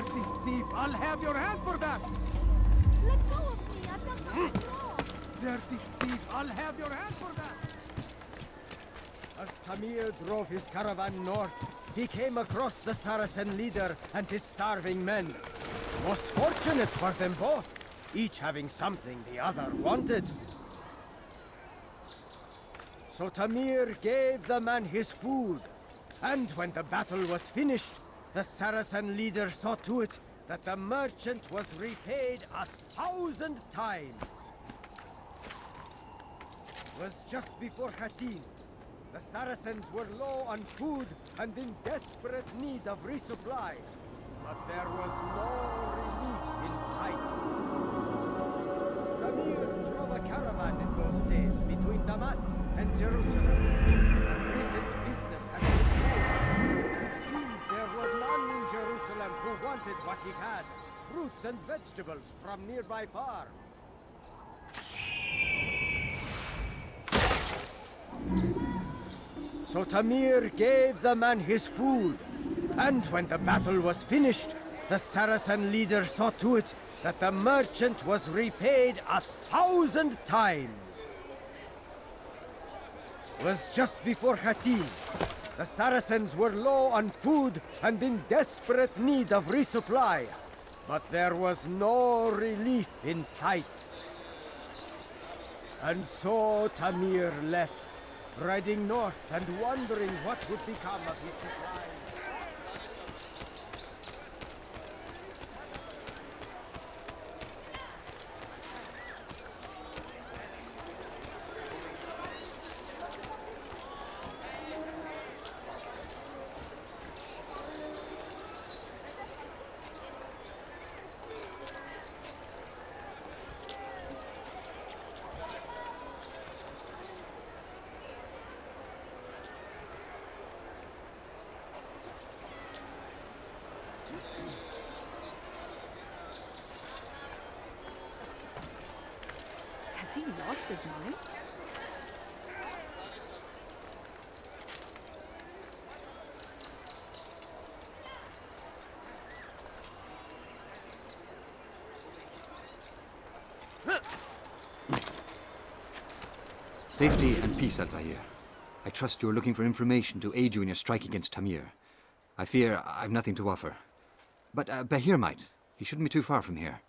Dirty thief! I'll have your hand for that! Let go of me! I've done nothing wrong! Dirty thief! I'll have your hand for that! As Tamir drove his caravan north, he came across the Saracen leader and his starving men. Most fortunate for them both, each having something the other wanted. So Tamir gave the man his food, and when the battle was finished, the Saracen leader saw to it that the merchant was repaid 1,000 times. It was just before Khatin. The Saracens were low on food and in desperate need of resupply, but there was no relief in sight. Tamir drove a caravan in those days between Damas and Jerusalem, but recent business had been poor. It seemed there were none in Jerusalem who wanted what he had, fruits and vegetables from nearby farms. So Tamir gave the man his food, and when the battle was finished, the Saracen leader saw to it that the merchant was repaid 1,000 times. It was just before Khatin. The Saracens were low on food and in desperate need of resupply, but there was no relief in sight. And so Tamir left, riding north and wondering what would become of his supplies. Has he lost his mind? Safety and peace, Altaïr. I trust you're looking for information to aid you in your strike against Tamir. I fear I've nothing to offer. But Bahir might. He shouldn't be too far from here.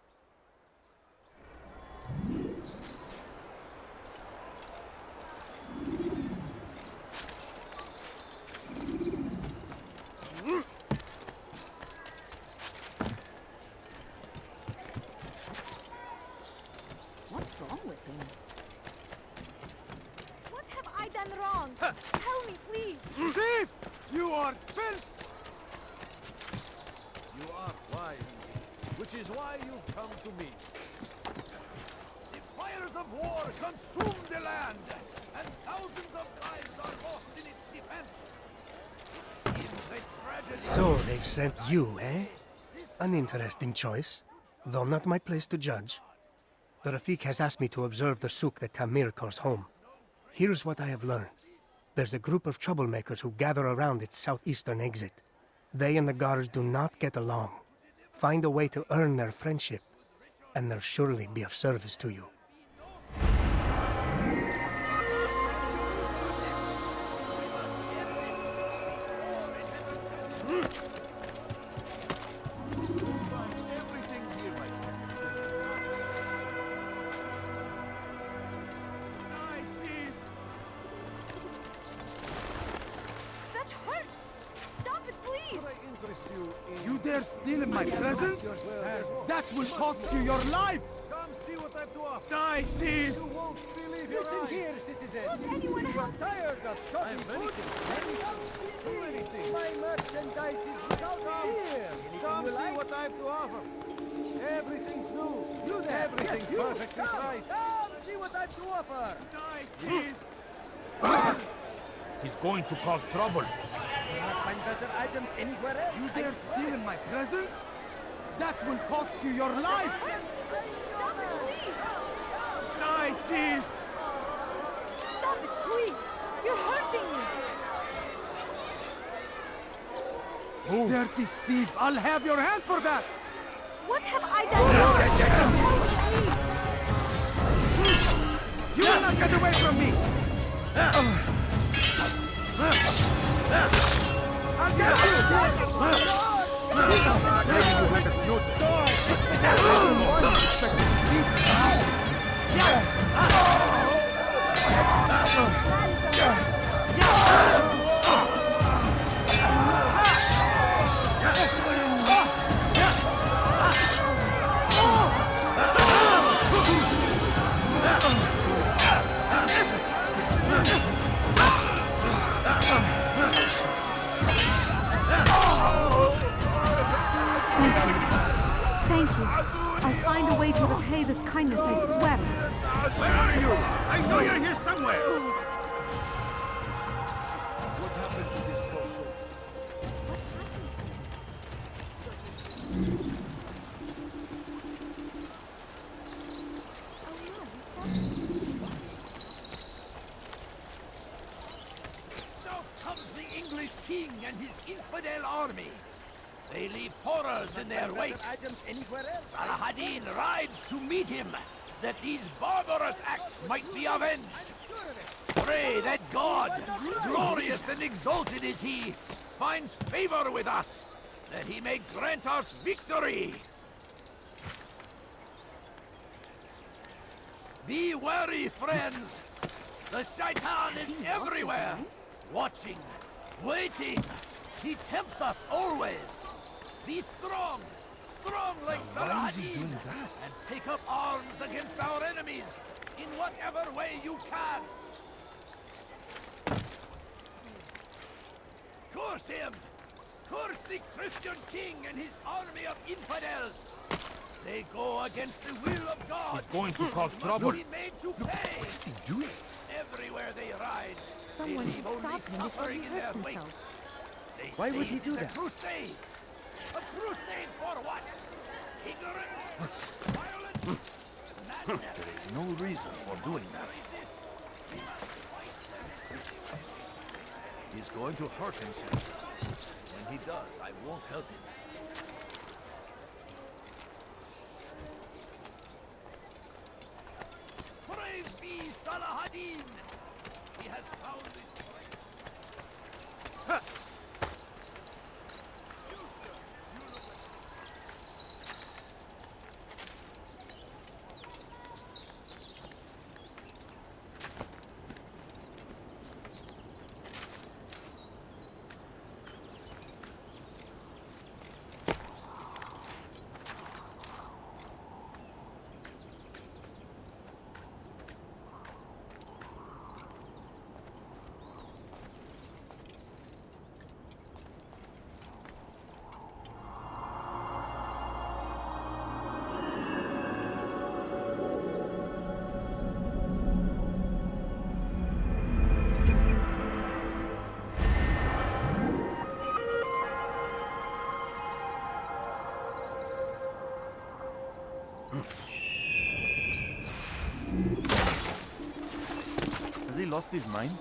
What's wrong with him? What have I done wrong? Tell me, please! Thief! You are filth! You are wise, which is why you've come to me. The fires of war consume the land, and thousands of lives are lost in its defense. It is a tragedy. So they've sent you, eh? An interesting choice, though not my place to judge. The Rafiq has asked me to observe the souk that Tamir calls home. Here's what I have learned. There's a group of troublemakers who gather around its southeastern exit. They and the guards do not get along. Find a way to earn their friendship, and they'll surely be of service to you. That hurts! Stop it, please! You dare steal in my presence? That will cost you your life! Come see what I've to offer. Die, thief! You won't believe your eyes. Here, citizen. Won't anyone You are help? tired of shopping food? My merchandise is without here. Come see what I've to offer. Everything's new. Everything's perfectly priced. Come, see what I've to offer. Die, thief! He's going to cause trouble. You cannot find better items anywhere else. You dare steal in my presence? That will cost you your life! Stop it, please! Die, thief! Stop it, please! You're hurting me! Dirty thief! I'll have your hand for that! What have I done wrong? You will not get away from me! I'll get you! Thank you. I'll find a way to repay this kindness, I swear it. Where are you? I know you're here somewhere! What happened to this poor soul? Now comes the English king and his infidel army. They leave horrors in their wake. Saladin rides to meet him, that these barbarous acts might be avenged. Pray that God, glorious and exalted is he, finds favor with us, that he may grant us victory. Be wary, friends. The Shaitan is everywhere, watching, waiting. He tempts us always. Be strong, strong like Saladin, and take up arms against our enemies in whatever way you can. Curse him! Curse the Christian king and his army of infidels! They go against the will of God. He's going to cause trouble. Be made to pay. What's he doing? Everywhere they ride, Someone they should leave only stop him before he suffering in their hurts wake. himself. They Why would say he do it's that? A crusade! A crusade for what? Ignorance? Violence? Madness? There is no reason for doing that. He's going to hurt himself. When he does, I won't help him. Praise be Saladin! He has found his strength. Has he lost his mind?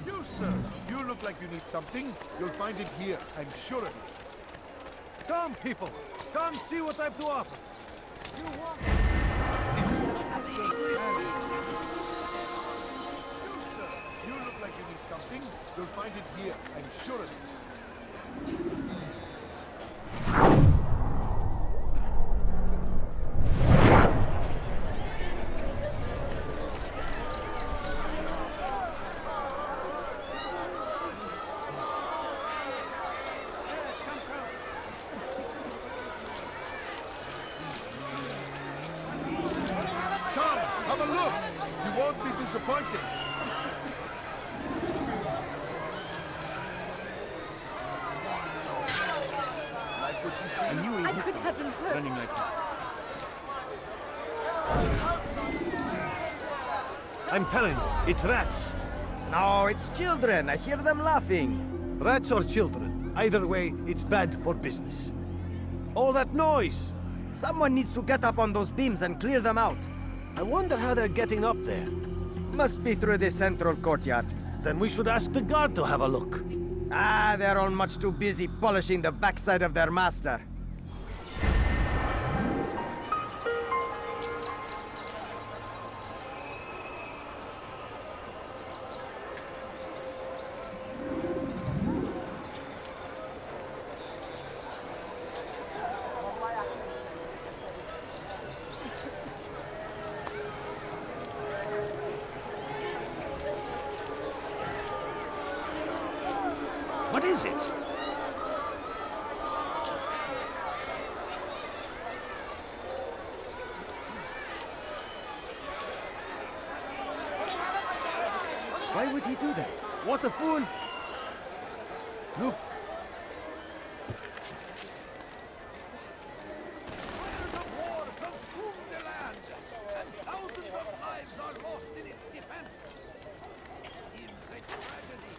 You, sir, you look like you need something. You'll find it here, I'm sure of it. Come, people. Come see what I've to offer. You want... You, sir, you look like you need something. You'll find it here, I'm sure of it. Have a look! You won't be disappointed. Like what you see? I knew he I hit could something, have been hurt. running like that. I'm telling you, it's rats. No, it's children. I hear them laughing. Rats or children. Either way, it's bad for business. All that noise! Someone needs to get up on those beams and clear them out. I wonder how they're getting up there. Must be through the central courtyard. Then we should ask the guard to have a look. Ah, they're all much too busy polishing the backside of their master. What is it? Why would he do that? What a fool! Look! Fires of war consume the land, and thousands of lives are lost in its defense. It seems a tragedy,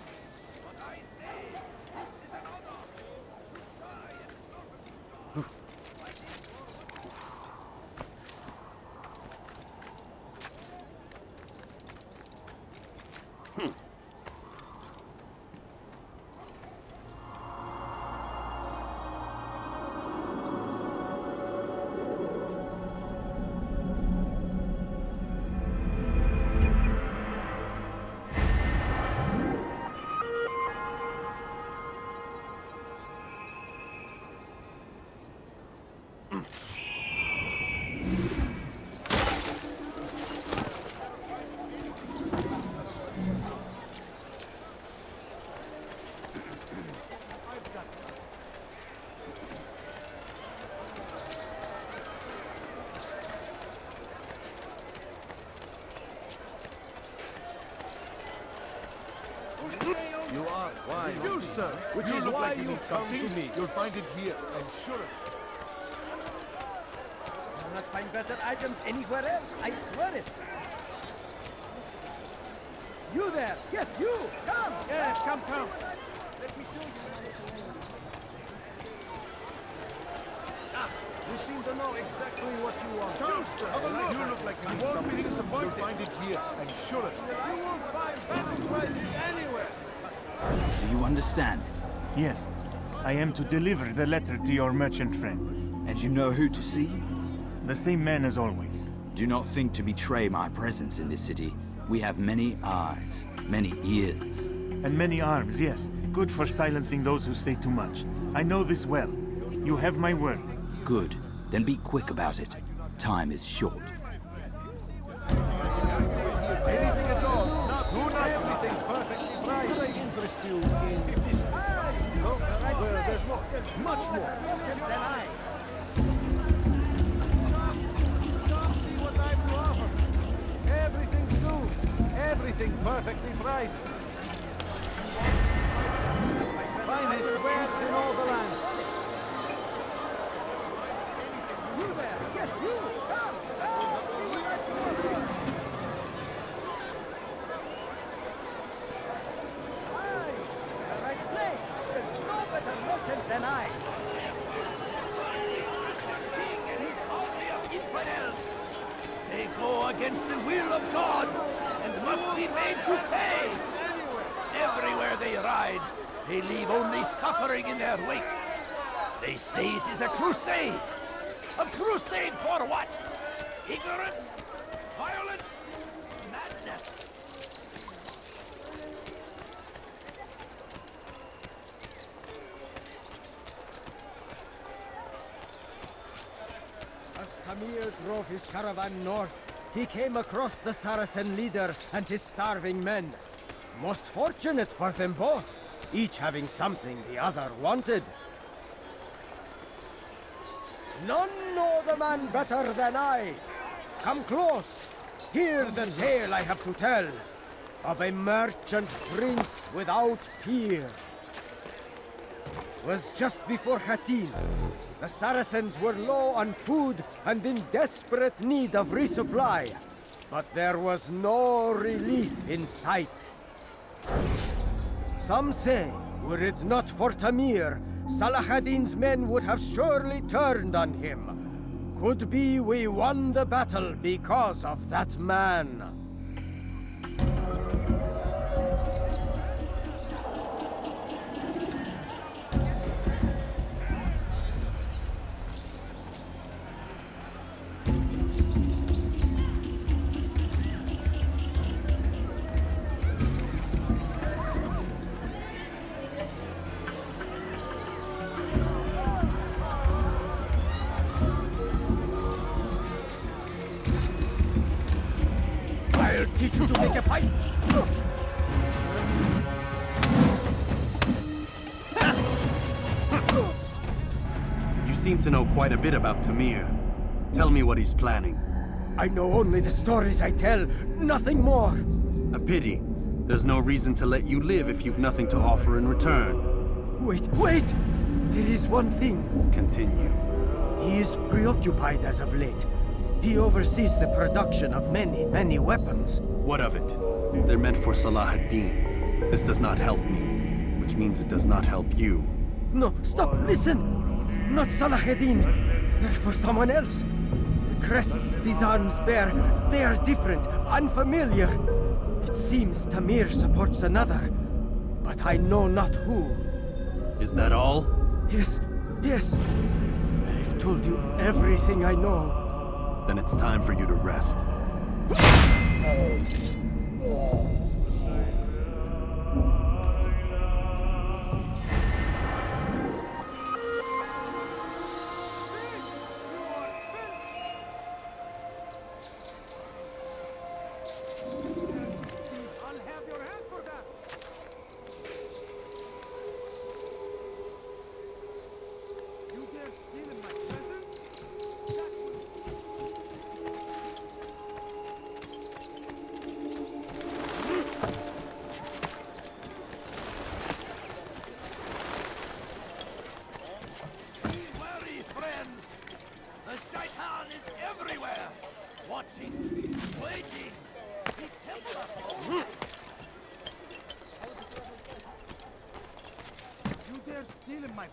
but I say this is an honor to try and stop it. You are wise. You, sir! Which You is look why like you you need come to something. me. You'll find it here, I'm sure. You'll not find better items anywhere else, I swear it. You there! Yes, you! Come! Yes, come. Let me show you. You seem to know exactly what you want. Come, have a look. You look like you won't be disappointed. You'll find it here, I'm sure. You won't find better prices anywhere. Do you understand? Yes, I am to deliver the letter to your merchant friend. And you know who to see? The same man as always. Do not think to betray my presence in this city. We have many eyes, many ears. And many arms, yes. Good for silencing those who say too much. I know this well. You have my word. Good. Then be quick about it. Time is short. Anything at all. Not everything perfectly right. What I interest you in 50 no? Well, there's more. Much more. Than I. See what I have to offer. Everything's new. Everything perfectly priced. Finest wares in all the land. You there! Yes, you! Come! Aye, the right place. There's no better merchant than I. King and his army of infidels. They go against the will of God and must be made to pay. Everywhere they ride, they leave only suffering in their wake. They say it is a crusade. A crusade for what? Ignorance? Violence? Madness? As Tamir drove his caravan north, he came across the Saracen leader and his starving men. Most fortunate for them both, each having something the other wanted. None know the man better than I. Come close. Hear the tale I have to tell of a merchant prince without peer. Was just before Khatin. The Saracens were low on food and in desperate need of resupply. But there was no relief in sight. Some say, were it not for Tamir, Salah ad-Din's men would have surely turned on him. Could be we won the battle because of that man. seem to know quite a bit about Tamir. Tell me what he's planning. I know only the stories I tell, nothing more. A pity. There's no reason to let you live if you've nothing to offer in return. Wait! There is one thing. Continue. He is preoccupied as of late. He oversees the production of many weapons. What of it? They're meant for Salah ad-Din. This does not help me, which means it does not help you. No, stop, listen! Not Salah ad-Din. They're for someone else. The crests these arms bear, they are different, unfamiliar. It seems Tamir supports another, but I know not who. Is that all? Yes. I've told you everything I know. Then it's time for you to rest.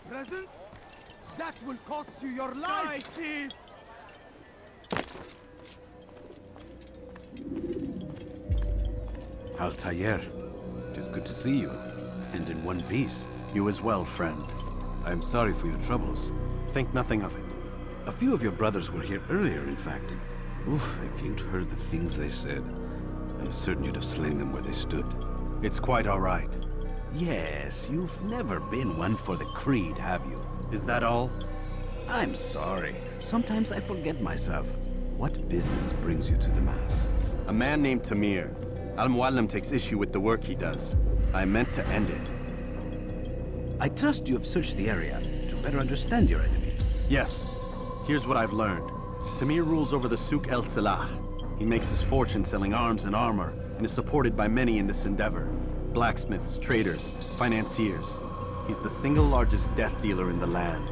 Presence? That will cost you your life! Thief! Altaïr, it is good to see you, and in one piece. You as well, friend. I am sorry for your troubles. Think nothing of it. A few of your brothers were here earlier, in fact. Oof, if you'd heard the things they said, I'm certain you'd have slain them where they stood. It's quite all right. Yes, you've never been one for the creed, have you? Is that all? I'm sorry. Sometimes I forget myself. What business brings you to the Mass? A man named Tamir. Al-Muallim takes issue with the work he does. I meant to end it. I trust you have searched the area to better understand your enemy. Yes. Here's what I've learned. Tamir rules over the Souk el-Salah. He makes his fortune selling arms and armor, and is supported by many in this endeavor. Blacksmiths, traders, financiers. He's the single largest death dealer in the land.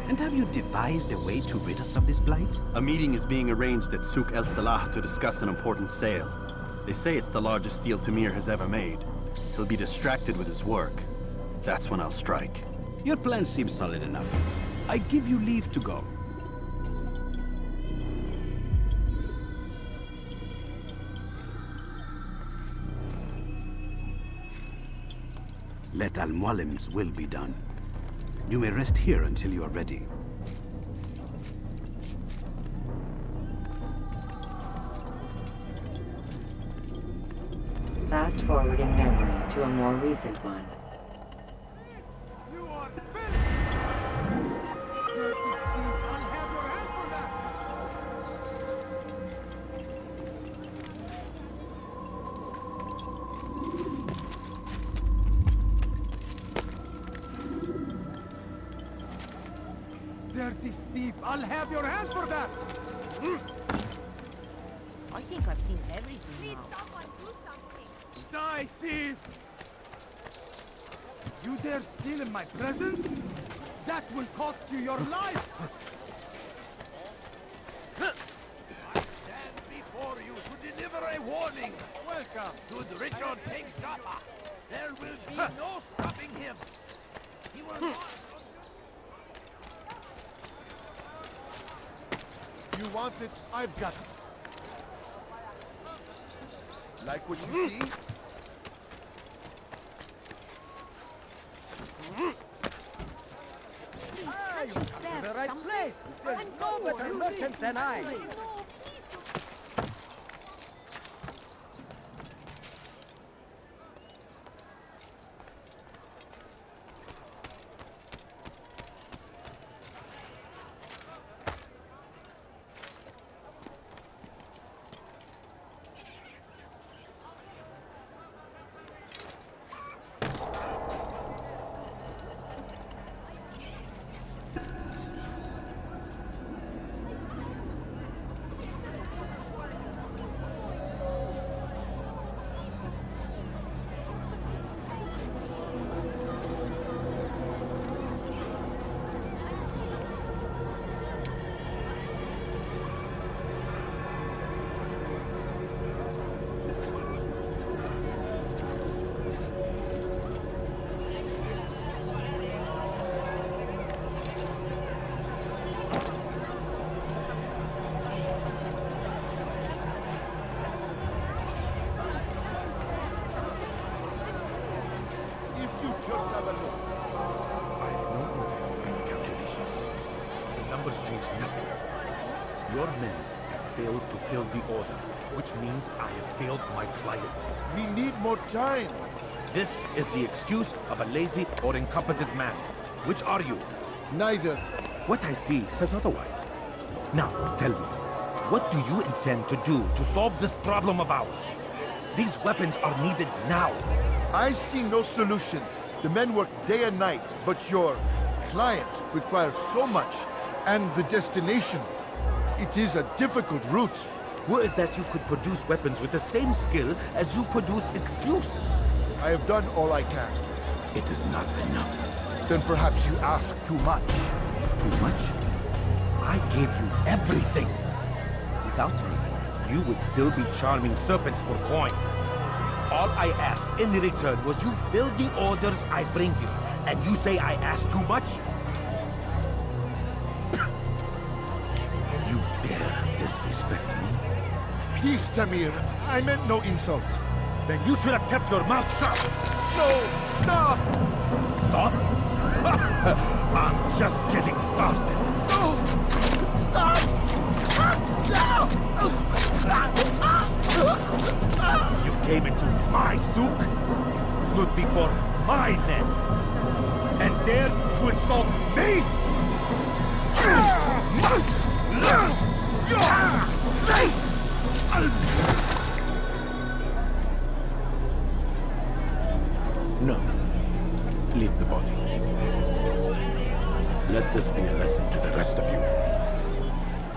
And have you devised a way to rid us of this blight? A meeting is being arranged at Souk el-Salah to discuss an important sale. They say it's the largest deal Tamir has ever made. He'll be distracted with his work. That's when I'll strike. Your plan seems solid enough. I give you leave to go. Let Al-Muallim's will be done. You may rest here until you are ready. Fast-forwarding memory to a more recent one. You are finished! Dirty thief, I'll have your hand for that! Dirty thief, I'll have your hand for that! I think I've seen everything now. Die, thief! You dare steal in my presence? That will cost you your life! I stand before you to deliver a warning. Welcome to the Richard King Jaffa. There will be no stopping him. He will not... You want it? I've got it. Like what you see? Ah, you come to the right place. There's no better merchant than I. You just have a look. I have no interest in the calculations. The numbers change nothing. Your men have failed to fill the order, which means I have failed my client. We need more time. This is the excuse of a lazy or incompetent man. Which are you? Neither. What I see says otherwise. Now, tell me, what do you intend to do to solve this problem of ours? These weapons are needed now. I see no solution. The men work day and night, but your client requires so much, and the destination. It is a difficult route. Were it that you could produce weapons with the same skill as you produce excuses? I have done all I can. It is not enough. Then perhaps you ask too much. Too much? I gave you everything. Without me, you would still be charming serpents for coin. All I ask in return was you fill the orders I bring you. And you say I ask too much? You dare disrespect me? Peace, Tamir. I meant no insult. Then you should have kept your mouth shut. No! Stop! Stop? I'm just getting started. No! Stop! You came into my souk, stood before my men, and dared to insult me? You must learn your place! No. Leave the body. Let this be a lesson to the rest of you.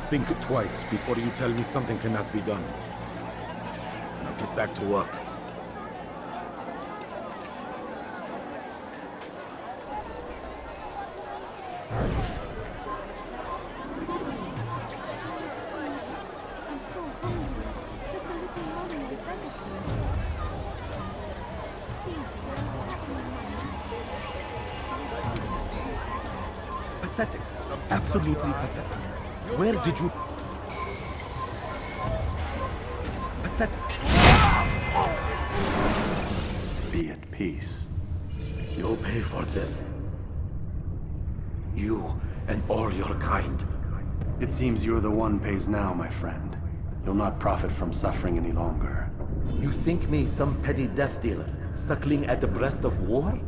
Think twice before you tell me something cannot be done. Now get back to work. Pathetic. Absolutely pathetic. Where did you... Pathetic. Be at peace. You'll pay for this. You and all your kind. It seems you're the one pays now, my friend. You'll not profit from suffering any longer. You think me some petty death dealer, suckling at the breast of war?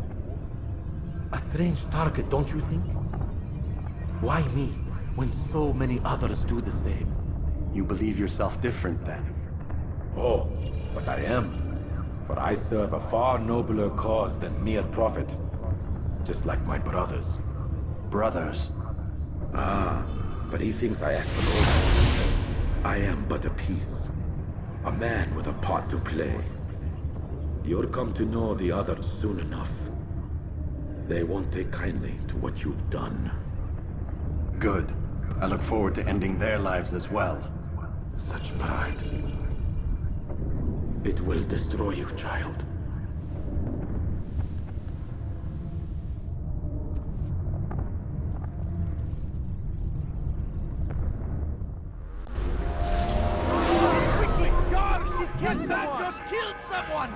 A strange target, don't you think? Why me, when so many others do the same? You believe yourself different, then? Oh, but I am. For I serve a far nobler cause than mere profit. Just like my brothers. Brothers? Ah, but he thinks I act alone. I am but a piece. A man with a part to play. You'll come to know the others soon enough. They won't take kindly to what you've done. Good. I look forward to ending their lives as well. Such pride. It will destroy you, child. Quickly! Guard! Kenzan just killed someone!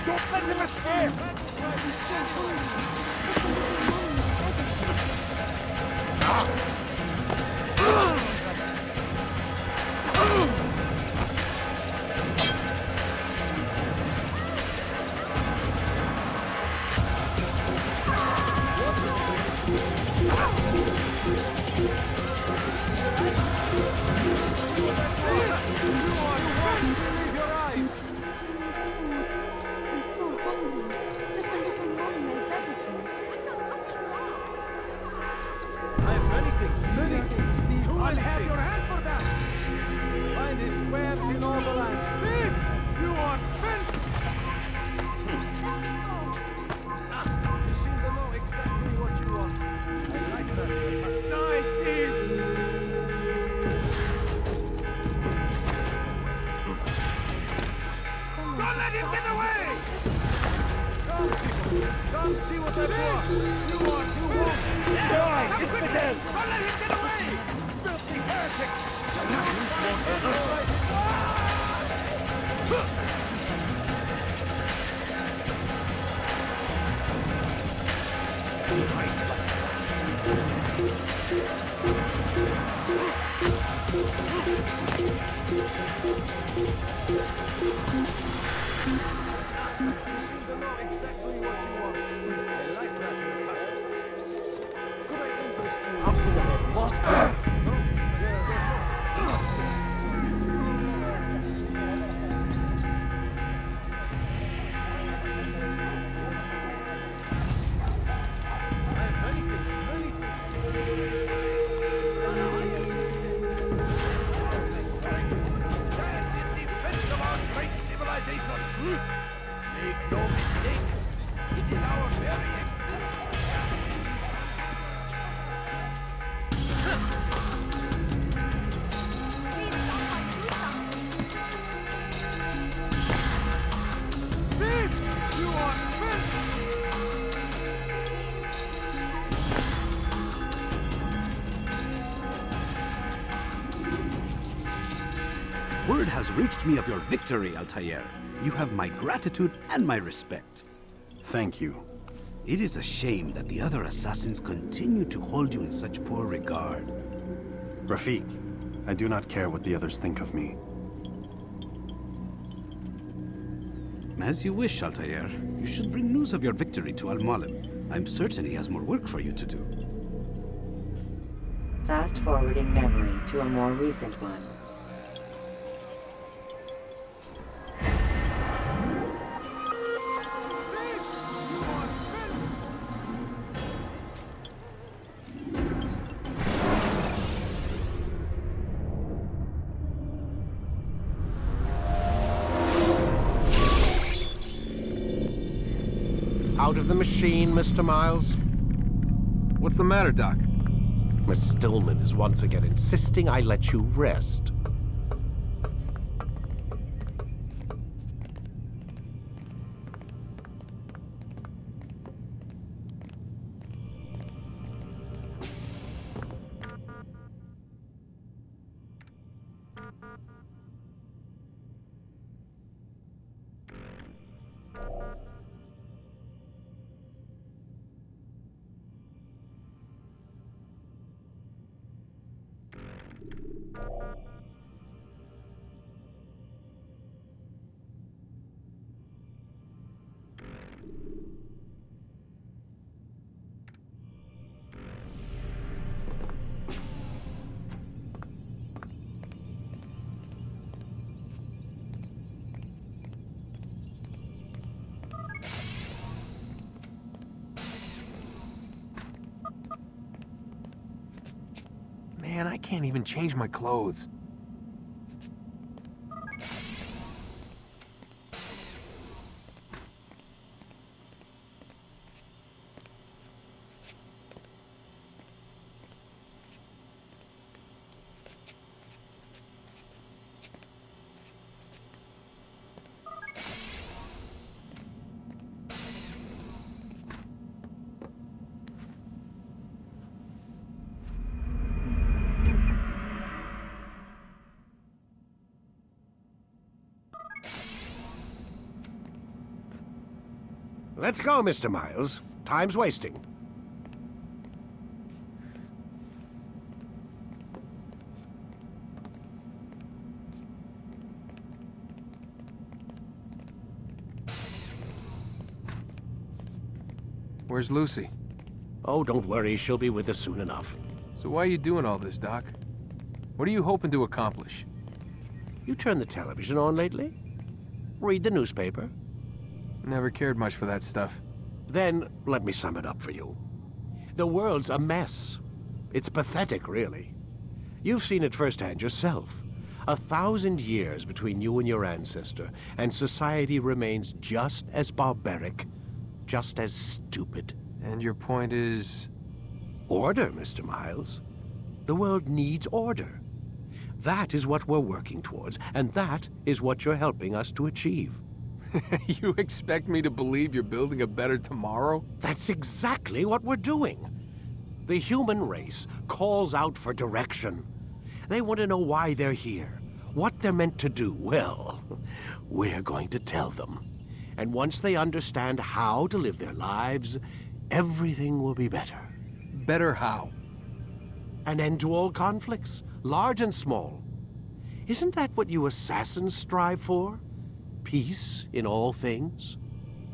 Don't let him escape! I'll have your hand for that! Find his squares in all the land. Thief! You are finished! You seem to know exactly what you want. I like that. You must die, thief! Don't let him get away! Come, people. Come see what I brought. You won't. Die! It's the dead! Don't let him get away! Filthy heretic! seem to know exactly what you want. I like that in a customer. Could I interest you? Up to the head. What? No, there's no. Make no mistake, it is our very you are Word has reached me of your victory, Altaïr. You have my gratitude and my respect. Thank you. It is a shame that the other assassins continue to hold you in such poor regard. Rafiq, I do not care what the others think of me. As you wish, Altaïr. You should bring news of your victory to Al-Malim. I'm certain he has more work for you to do. Fast-forwarding memory to a more recent one. Out of the machine, Mr. Miles? What's the matter, Doc? Miss Stillman is once again insisting I let you rest. Man, I can't even change my clothes. Let's go, Mr. Miles. Time's wasting. Where's Lucy? Oh, don't worry. She'll be with us soon enough. So why are you doing all this, Doc? What are you hoping to accomplish? You turned the television on lately? Read the newspaper? Never cared much for that stuff. Then, let me sum it up for you. The world's a mess. It's pathetic, really. You've seen it firsthand yourself. 1,000 years between you and your ancestor, and society remains just as barbaric, just as stupid. And your point is? Order, Mr. Miles. The world needs order. That is what we're working towards, and that is what you're helping us to achieve. You expect me to believe you're building a better tomorrow? That's exactly what we're doing. The human race calls out for direction. They want to know why they're here, what they're meant to do. Well, we're going to tell them. And once they understand how to live their lives, everything will be better. Better how? An end to all conflicts, large and small. Isn't that what you assassins strive for? Peace in all things?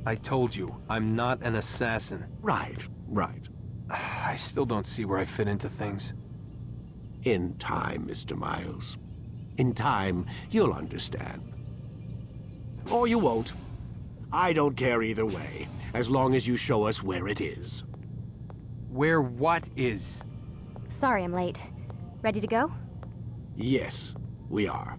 I told you, I'm not an assassin. Right. I still don't see where I fit into things. In time, Mr. Miles. In time, you'll understand. Or you won't. I don't care either way, as long as you show us where it is. Where what is? Sorry I'm late. Ready to go? Yes, we are.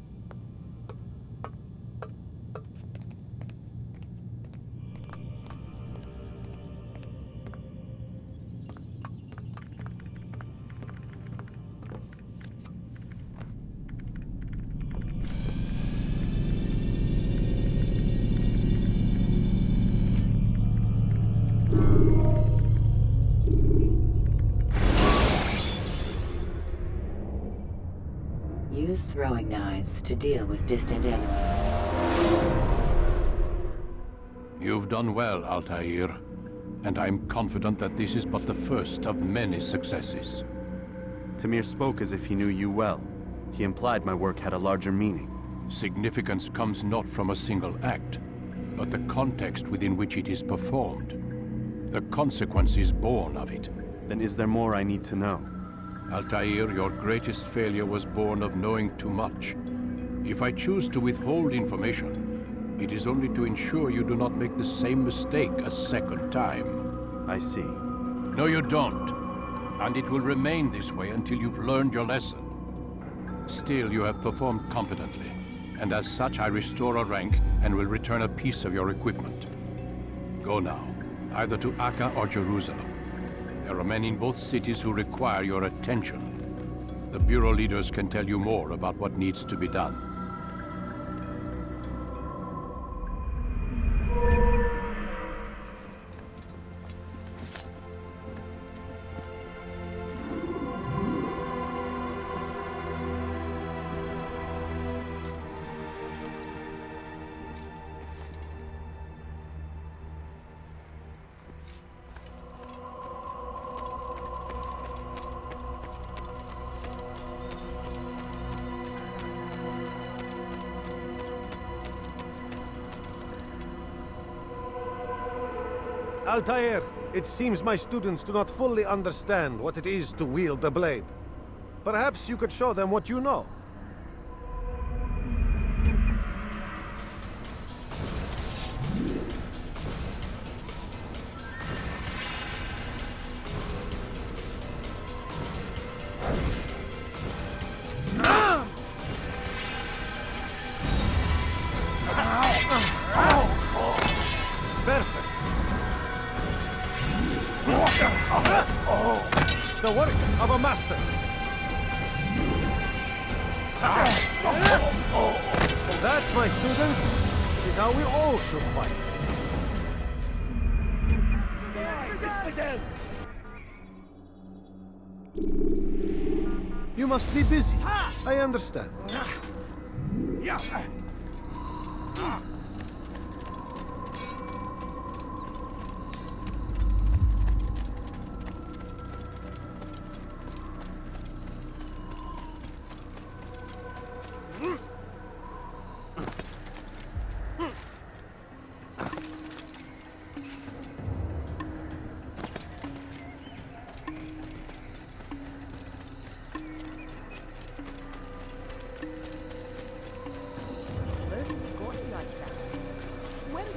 Use throwing knives to deal with distant enemies. You've done well, Altaïr, and I'm confident that this is but the first of many successes. Tamir spoke as if he knew you well. He implied my work had a larger meaning. Significance comes not from a single act, but the context within which it is performed. The consequences born of it. Then is there more I need to know? Altaïr, your greatest failure was born of knowing too much. If I choose to withhold information, it is only to ensure you do not make the same mistake a second time. I see. No, you don't. And it will remain this way until you've learned your lesson. Still, you have performed competently, and as such I restore a rank and will return a piece of your equipment. Go now, either to Akka or Jerusalem. There are men in both cities who require your attention. The Bureau leaders can tell you more about what needs to be done. Altaïr, it seems my students do not fully understand what it is to wield the blade. Perhaps you could show them what you know. The work of a master. That, my students, is how we all should fight. You must be busy. I understand.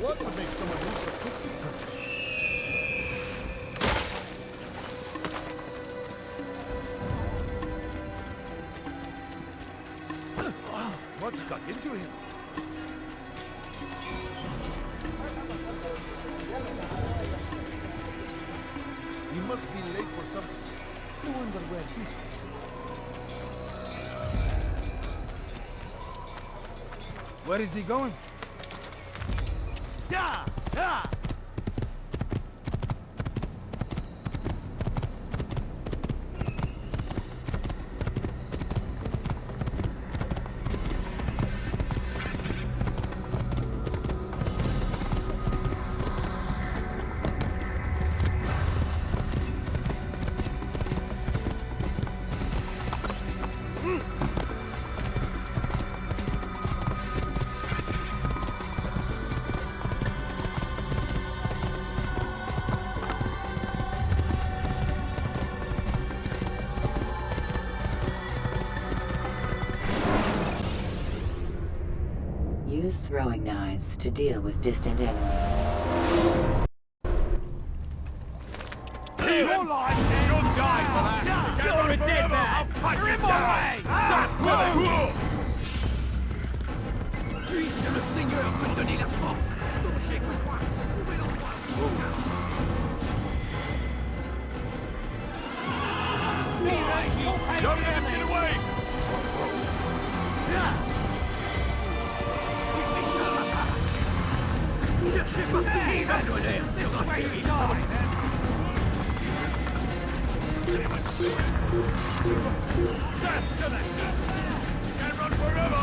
What would make someone use a cookie? What's got into him? He must be late for something. I wonder where he's going. Where is he going? Yeah! Yeah! Use throwing knives to deal with distant enemies. Your life you'll die for that! You're a dead man! I'll punch you down! Puisque le Seigneur peut donner la force, songez que moi, vous pouvez l'envoyer au cœur. Don't let him get away! Cherchez pas qui va colère, c'est gratuit! Death to the heat! Can't run forever!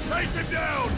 Take him down!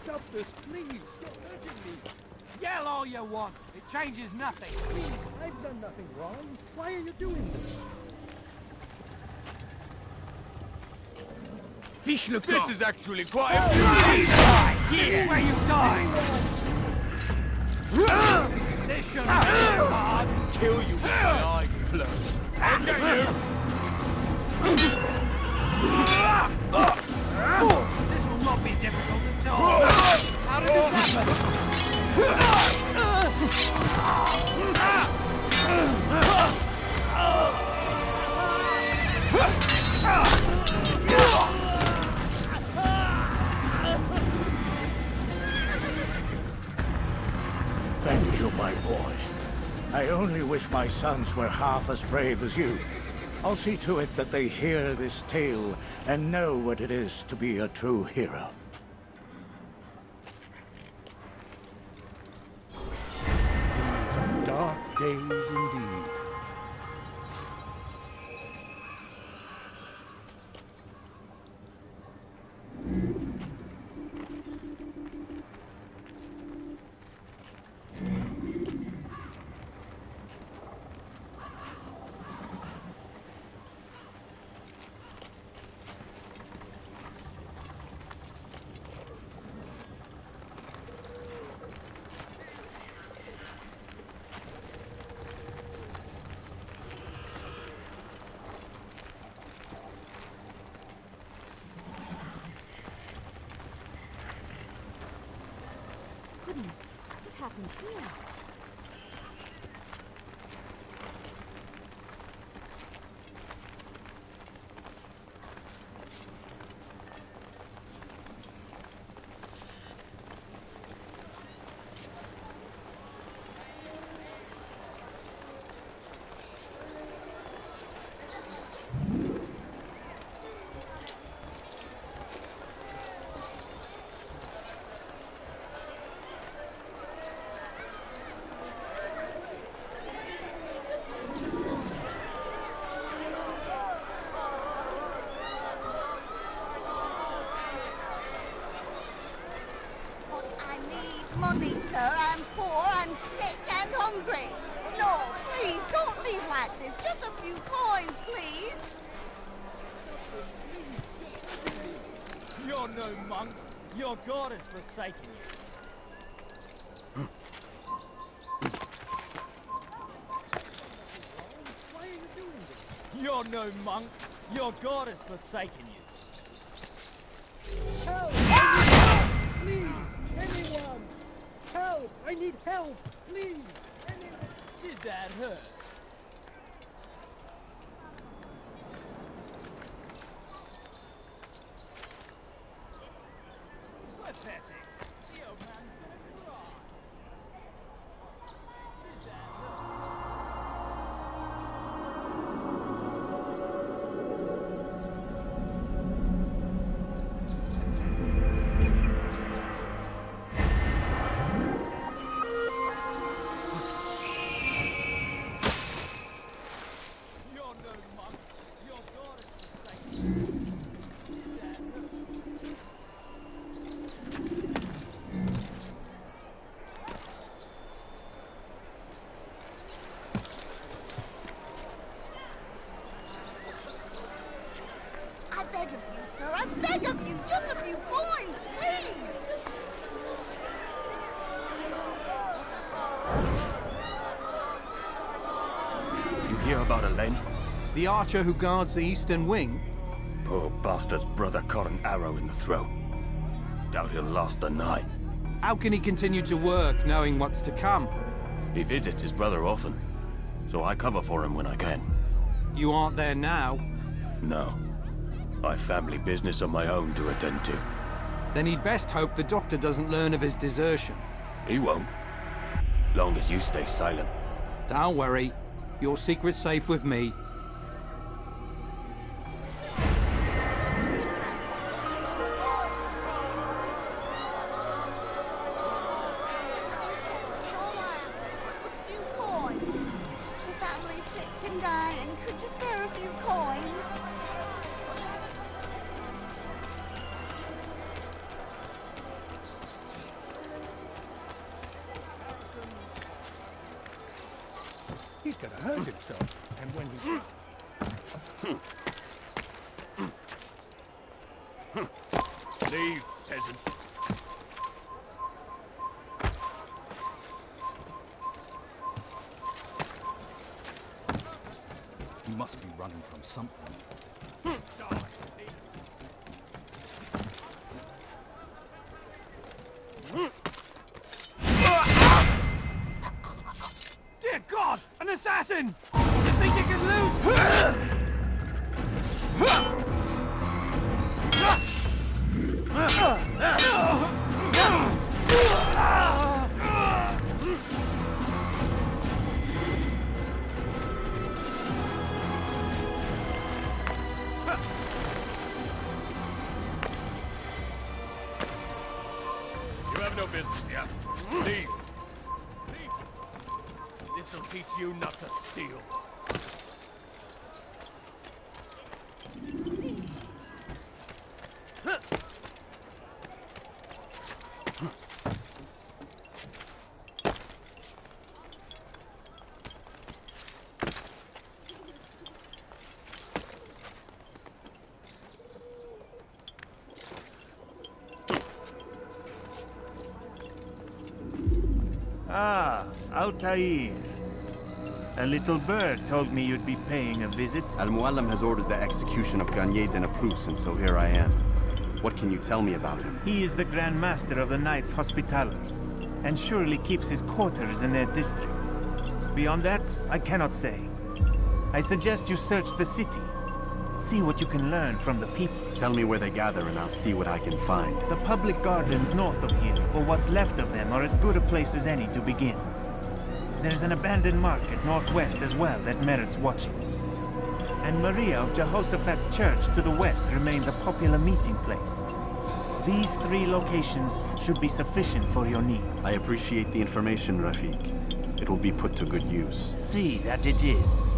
Stop this, please! Stop hurting me! Yell all you want! It changes nothing! Please, I've done nothing wrong! Why are you doing this? Fish le camp! This is actually quite a Here, where you die! This shall not be hard! Kill you with my eyes closed! I'll get you! This will not be difficult at all! How did this Thank you, my boy. I only wish my sons were half as brave as you. I'll see to it that they hear this tale and know what it is to be a true hero. These are dark days indeed. Goodness, what happened here? money, sir. I'm poor, I'm sick and hungry. No, please, don't leave like this. Just a few coins, please. You're no monk. Your god has forsaken you. Why are you doing this? You're no monk. Your god has forsaken you. Help! Please! Anyone! Help! I need help! Please! Anyone! Did that hurt? Pathetic. The old man's gonna cry. Did that hurt? You're no monk. Your god is forsaken. Did that hurt? I beg of you, sir. I beg of you. Just a few coins, please. You hear about Elaine? The archer who guards the eastern wing? Poor bastard's brother caught an arrow in the throat. Doubt he'll last the night. How can he continue to work, knowing what's to come? He visits his brother often, so I cover for him when I can. You aren't there now? No. I've family business of my own to attend to. Then he'd best hope the doctor doesn't learn of his desertion. He won't. Long as you stay silent. Don't worry. Your secret's safe with me. The family's sick and dying. Could you spare a few coins? He's gonna hurt himself. And when he... Leave, peasant. He must be running from something. Dear God! An assassin! You think you can lose? You have no business here. Leave. This'll teach you not to steal. Ah, Altaïr. A little bird told me you'd be paying a visit. Al-Muallim has ordered the execution of Garnier de Naplouse, and so here I am. What can you tell me about him? He is the Grand Master of the Knights Hospitaller, and surely keeps his quarters in their district. Beyond that, I cannot say. I suggest you search the city. See what you can learn from the people. Tell me where they gather and I'll see what I can find. The public gardens north of here, or what's left of them, are as good a place as any to begin. There's an abandoned market northwest as well that merits watching. And Maria of Jehoshaphat's church to the west remains a popular meeting place. These three locations should be sufficient for your needs. I appreciate the information, Rafiq. It will be put to good use. See that it is.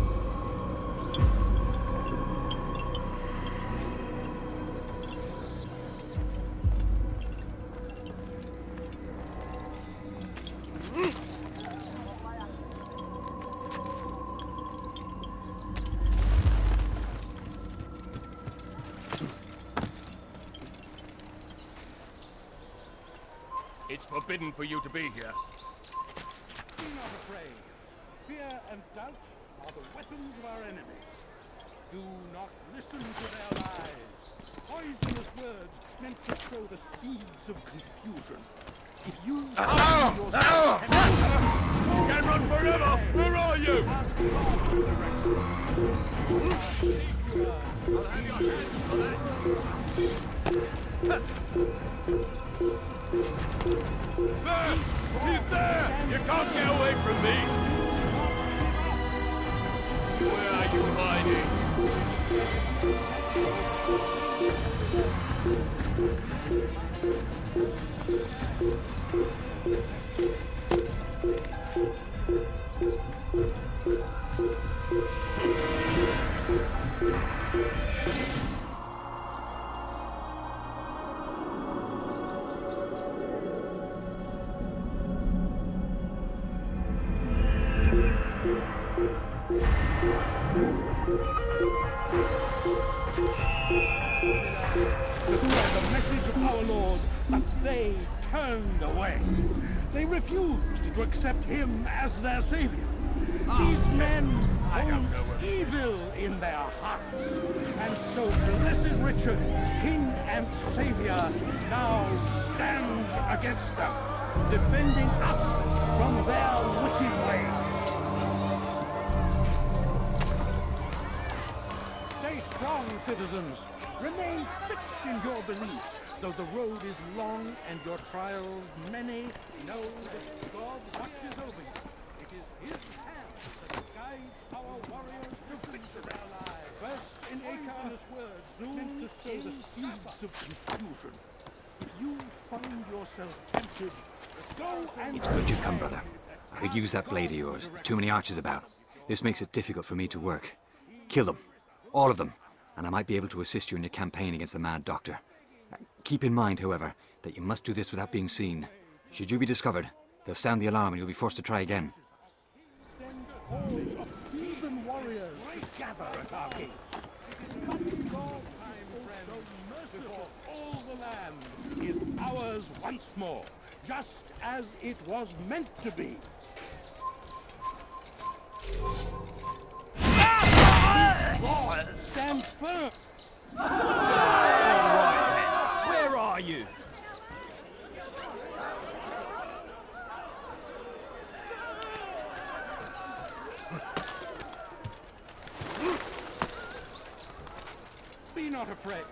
It's forbidden for you to be here. Be not afraid. Fear and doubt are the weapons of our enemies. Do not listen to their lies. Poisonous words meant to sow the seeds of confusion. If you Can't run forever! Where are you? I'll have your hands for that. There! He's there! You can't get away from me! Where are you hiding? The message of our Lord, but they turned away. They refused to accept him as their savior. These men hold evil in their hearts. And so blessed Richard, king and savior, now stands against them, defending us from their wicked ways. Stay strong, citizens. Remain fixed in your beliefs. Though the road is long and your trials many, know that God watches over you. It is his hand that guides our warriors to victory. First in Akan's words, meant to sow the seeds of confusion. If you find yourself tempted, go and... It's good you've come, brother. I could use that blade of yours. There's too many archers about. This makes it difficult for me to work. Kill them. All of them. And I might be able to assist you in your campaign against the Mad Doctor. Keep in mind, however, that you must do this without being seen. Should you be discovered, they'll sound the alarm and you'll be forced to try again. Send hordes of heathen warriors gather at our gates. Come God, time friend, merciful, all the land is ours once more, just as it was meant to be. God, stand firm. All right, where are you? Be not afraid.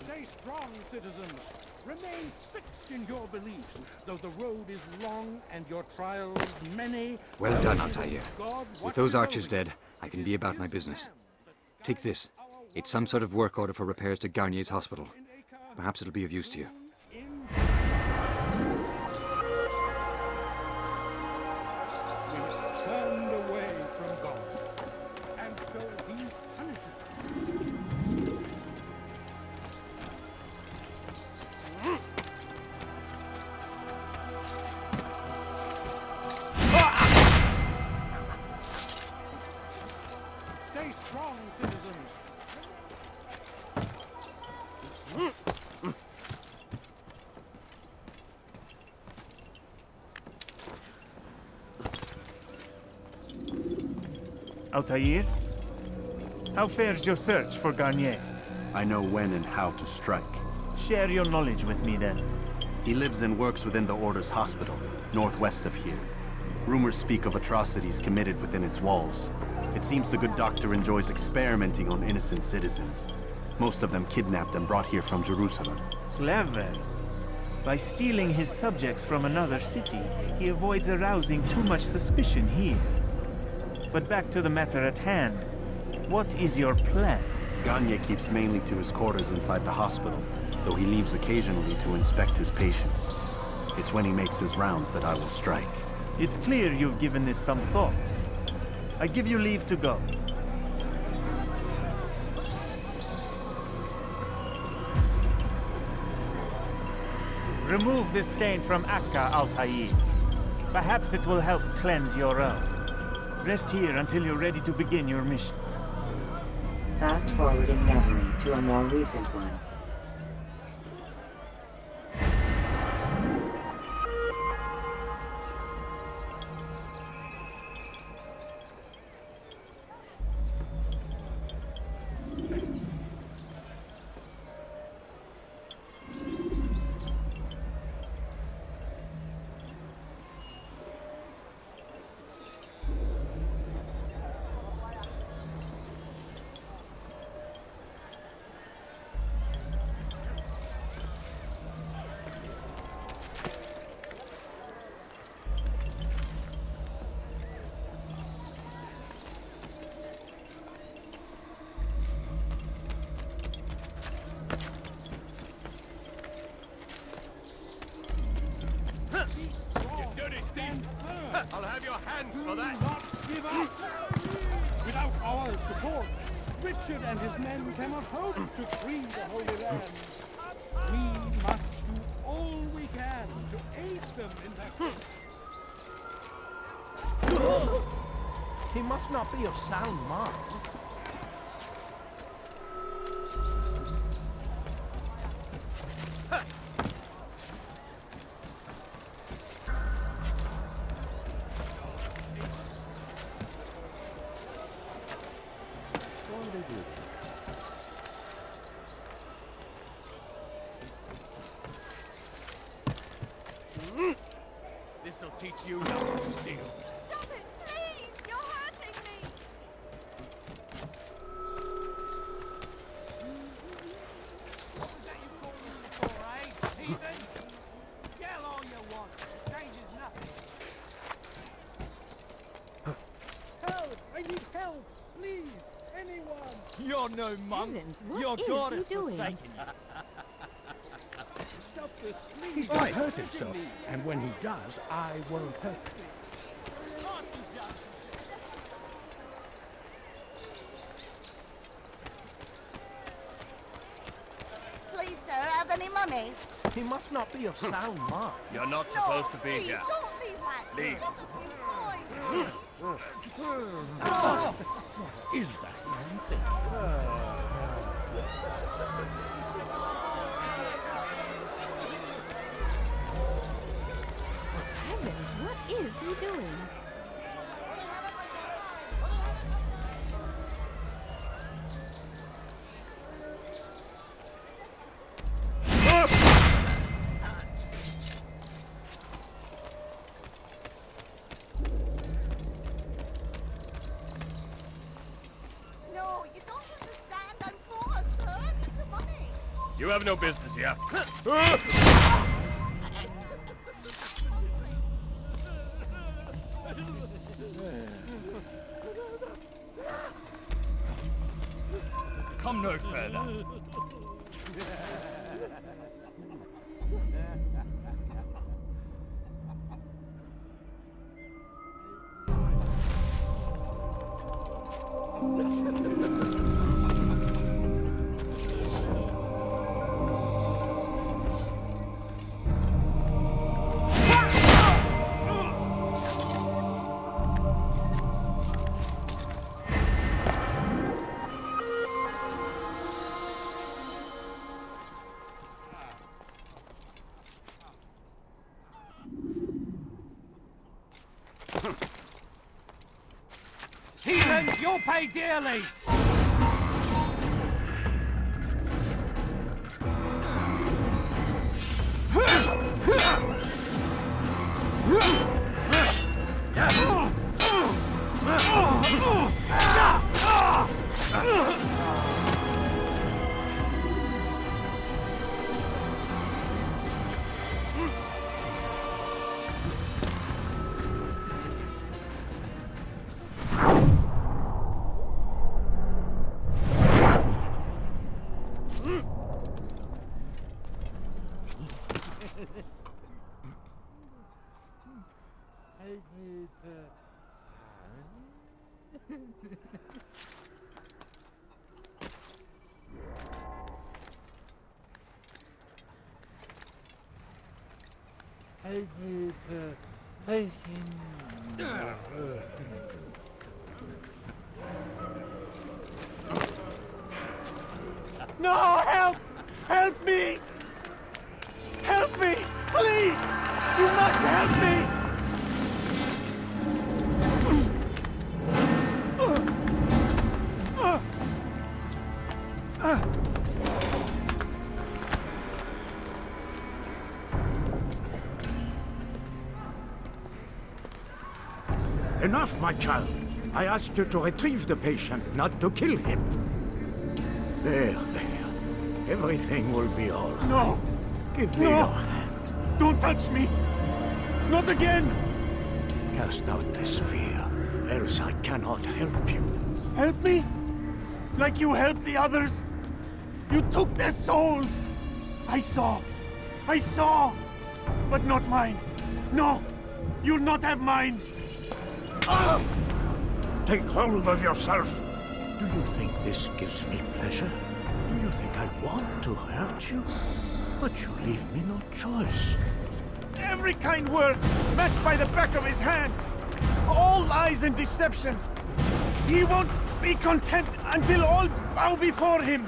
Stay strong, citizens. Remain fixed in your beliefs, though the road is long and your trials many. Well done, Altaïr. With those archers dead, I can be about my business. Take this. It's some sort of work order for repairs to Garnier's hospital. Perhaps it'll be of use to you. Turned away from God, and so he punishes Stay strong, citizens. Altaïr? How fares your search for Garnier? I know when and how to strike. Share your knowledge with me, then. He lives and works within the Order's hospital, northwest of here. Rumors speak of atrocities committed within its walls. It seems the good doctor enjoys experimenting on innocent citizens. Most of them kidnapped and brought here from Jerusalem. Clever. By stealing his subjects from another city, he avoids arousing too much suspicion here. But back to the matter at hand. What is your plan? Garnier keeps mainly to his quarters inside the hospital. though he leaves occasionally to inspect his patients. It's when he makes his rounds that I will strike. It's clear you've given this some thought. I give you leave to go. Remove this stain from Akka, Altaïr. Perhaps it will help cleanse your own. Rest here until you're ready to begin your mission. Fast forwarding memory to a more recent one. I'll have your hands for that. Not give up! Without our support, Richard and his men cannot hope to free the Holy Land. We must do all we can to aid them in their quest. He must not be of sound mind. This'll teach you not to steal. Stop it, please! You're hurting me! What was that you called me for, eh? Heathen? Yell all you want. It changes nothing. Help! I need help! Please! Anyone! You're no monk. Heavens, what Your is god he has doing? forsaken you. Stop this, please! He's Don't right. hurt himself. And when he does, I won't hurt him. Can't you just... Please, sir, have any money? He must not be of sound mind. You're not No, supposed to be please, here. don't leave like this. Leave. Just a few coins, please. What is that man thing? Heavens, what is he doing? No, you don't understand. I'm poor, sir. I need the money. You have no business here. Come no further. Heathens, you'll pay dearly! No, help! Help me! Help me! Please! You must help me! Enough, my child. I asked you to retrieve the patient, not to kill him. There. Everything will be all right. No! Give me your hand. Don't touch me! Not again! Cast out this fear, else I cannot help you. Help me? Like you helped the others? You took their souls! I saw! But not mine! No! You'll not have mine! Take hold of yourself! Do you think this gives me pleasure? Do you think I want to hurt you? But you leave me no choice. Every kind word matched by the back of his hand! All lies and deception! He won't be content until all bow before him!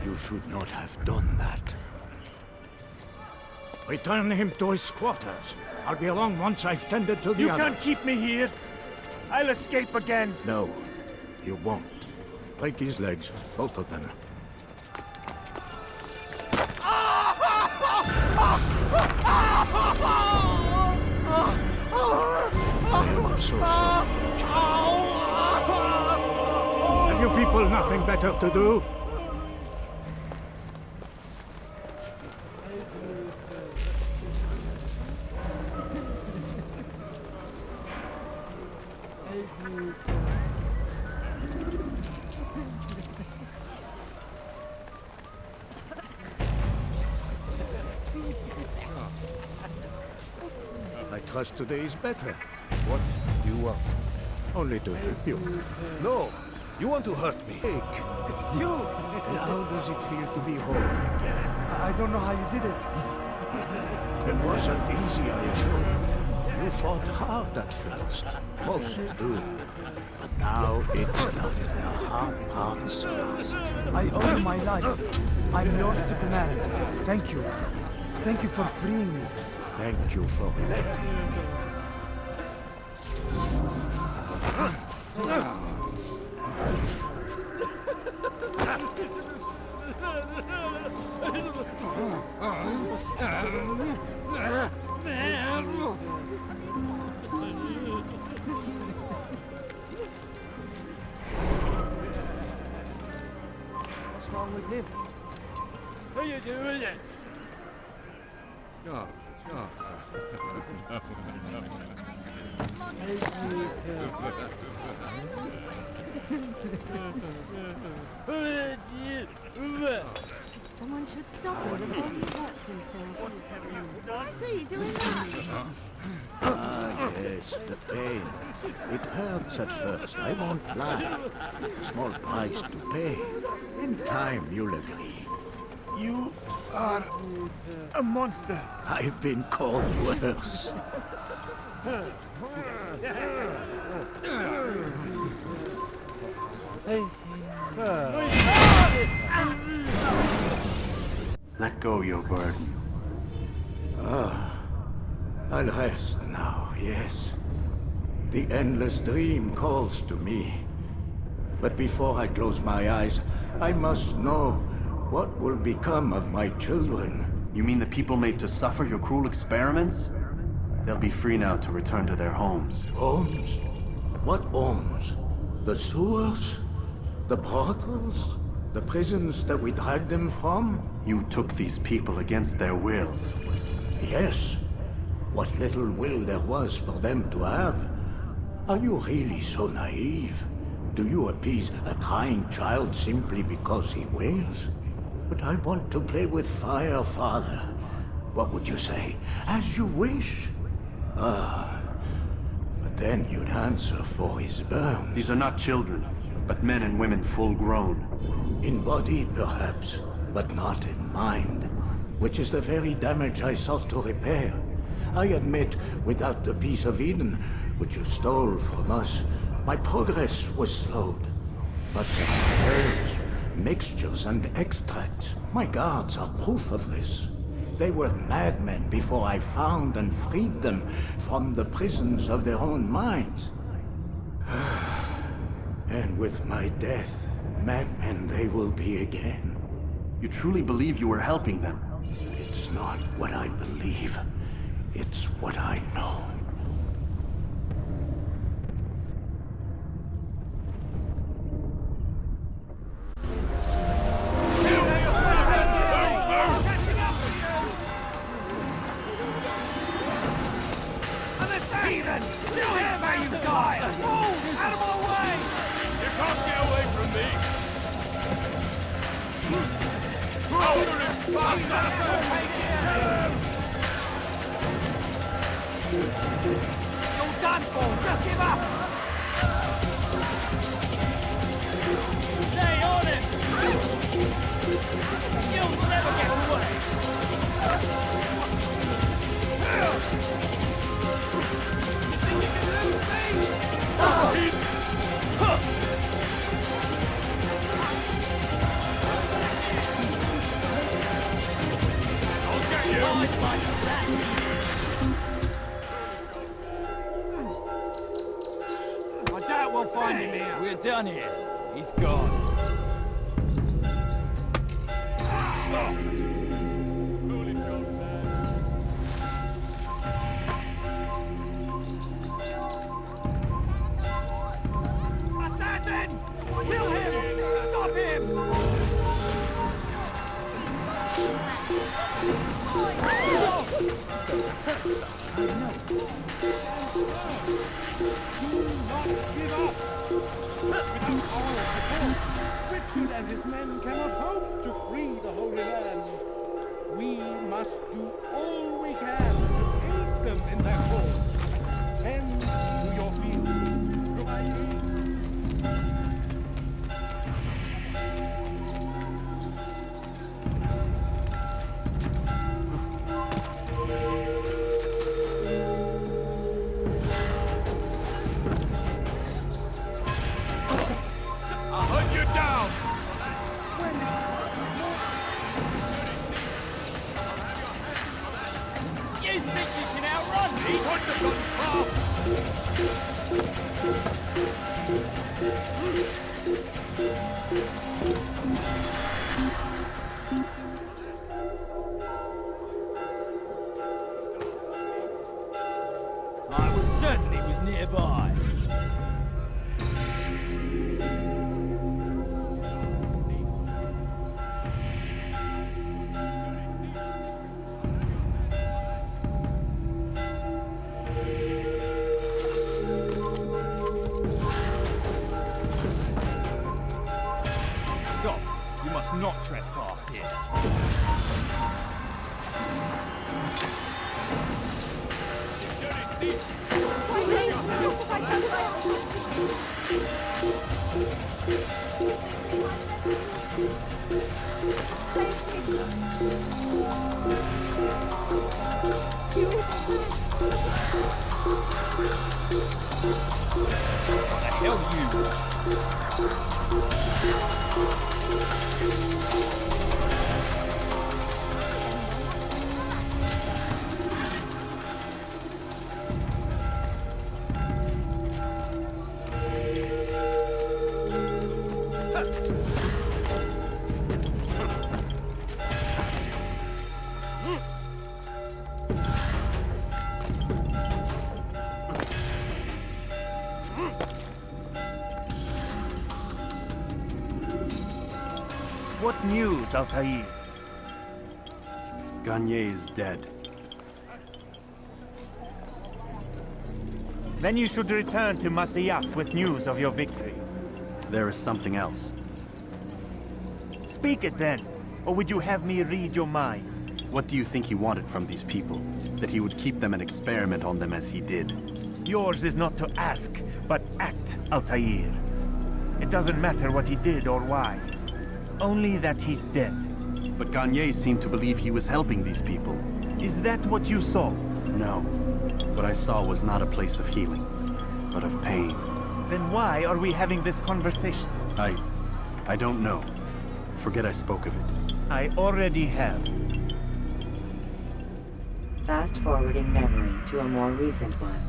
You should not have done that. Return him to his quarters. I'll be along once I've tended to the You others. can't keep me here! I'll escape again! No, you won't. Break his legs, both of them. I'm so sorry. Have you people nothing better to do? I trust today is better. What do you want? Only to help you. No, you want to hurt me. It's you! And how does it feel to be whole again? I don't know how you did it. It wasn't easy, I assure you. You fought hard at first. Most do. But now it's done. The hard part's past. I owe you my life. I'm yours to command. Thank you. Thank you for freeing me. Thank you for letting me. What's wrong with him? How you doing it? Someone should stop him before he hurts himself. What have you done? I see you doing that. Ah, yes, the pain. It hurts at first, I won't lie. Small price to pay. In time, you'll agree. You are a monster. I've been called worse. Let go your burden. Ah, I'll rest now, yes. The endless dream calls to me. But before I close my eyes, I must know what will become of my children. You mean the people made to suffer your cruel experiments? They'll be free now to return to their homes. Homes? What homes? The sewers? The brothels? The prisons that we dragged them from? You took these people against their will. Yes. What little will there was for them to have. Are you really so naive? Do you appease a crying child simply because he wails? But I want to play with fire, Father. What would you say? As you wish? Ah. But then you'd answer for his burn. These are not children, but men and women full grown. In body, perhaps, but not in mind. Which is the very damage I sought to repair. I admit, without the piece of Eden, which you stole from us, my progress was slowed. But the herbs, mixtures, and extracts, my guards are proof of this. They were madmen before I found and freed them from the prisons of their own minds. And with my death, madmen they will be again. You truly believe you were helping them? It's not what I believe. It's what I know. Done here. He's gone. Assassin! Kill him! Stop him! Richard and his men cannot hope to free the Holy Land. We must do all we can to aid them in their cause. Tend to your field. Provide me. I was certain he was nearby. Stop! You must not trespass here. What the hell What news, Altaïr? Garnier is dead. Then you should return to Masyaf with news of your victory. There is something else. Speak it then, or would you have me read your mind? What do you think he wanted from these people? That he would keep them and experiment on them as he did? Yours is not to ask, but act, Altaïr. It doesn't matter what he did or why. Only that he's dead. But Garnier seemed to believe he was helping these people. Is that what you saw? No. What I saw was not a place of healing, but of pain. Then why are we having this conversation? I don't know. Forget I spoke of it. I already have. Fast-forwarding memory to a more recent one.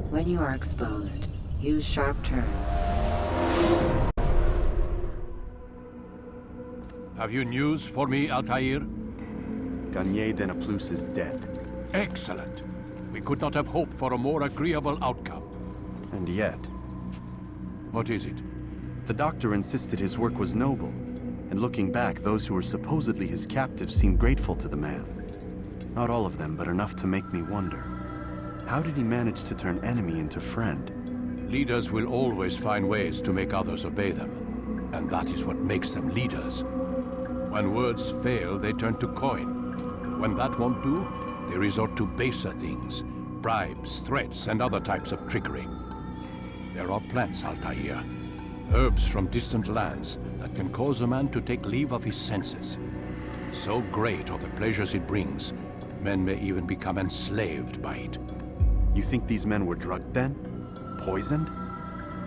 When you are exposed, use sharp turns. Have you news for me, Altaïr? Garnier de Naplouse is dead. Excellent. We could not have hoped for a more agreeable outcome. And yet... What is it? The doctor insisted his work was noble. And looking back, those who were supposedly his captives seemed grateful to the man. Not all of them, but enough to make me wonder. How did he manage to turn enemy into friend? Leaders will always find ways to make others obey them. And that is what makes them leaders. When words fail, they turn to coin. When that won't do, they resort to baser things. Bribes, threats, and other types of trickery. There are plants, Altaïr. Herbs from distant lands that can cause a man to take leave of his senses. So great are the pleasures it brings, men may even become enslaved by it. You think these men were drugged then? Poisoned?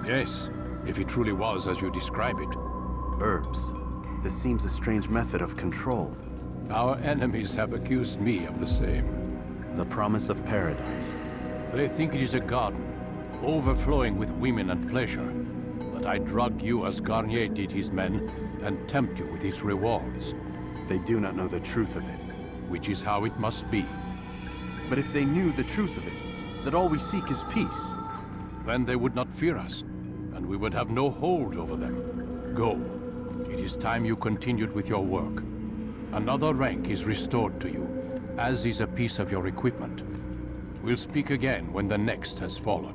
Yes, if it truly was as you describe it. Herbs. This seems a strange method of control. Our enemies have accused me of the same. The promise of paradise. They think it is a garden, overflowing with women and pleasure. But I drug you as Garnier did his men, and tempt you with his rewards. They do not know the truth of it. Which is how it must be. But if they knew the truth of it, that all we seek is peace. Then they would not fear us, and we would have no hold over them. Go. It is time you continued with your work. Another rank is restored to you, as is a piece of your equipment. We'll speak again when the next has fallen.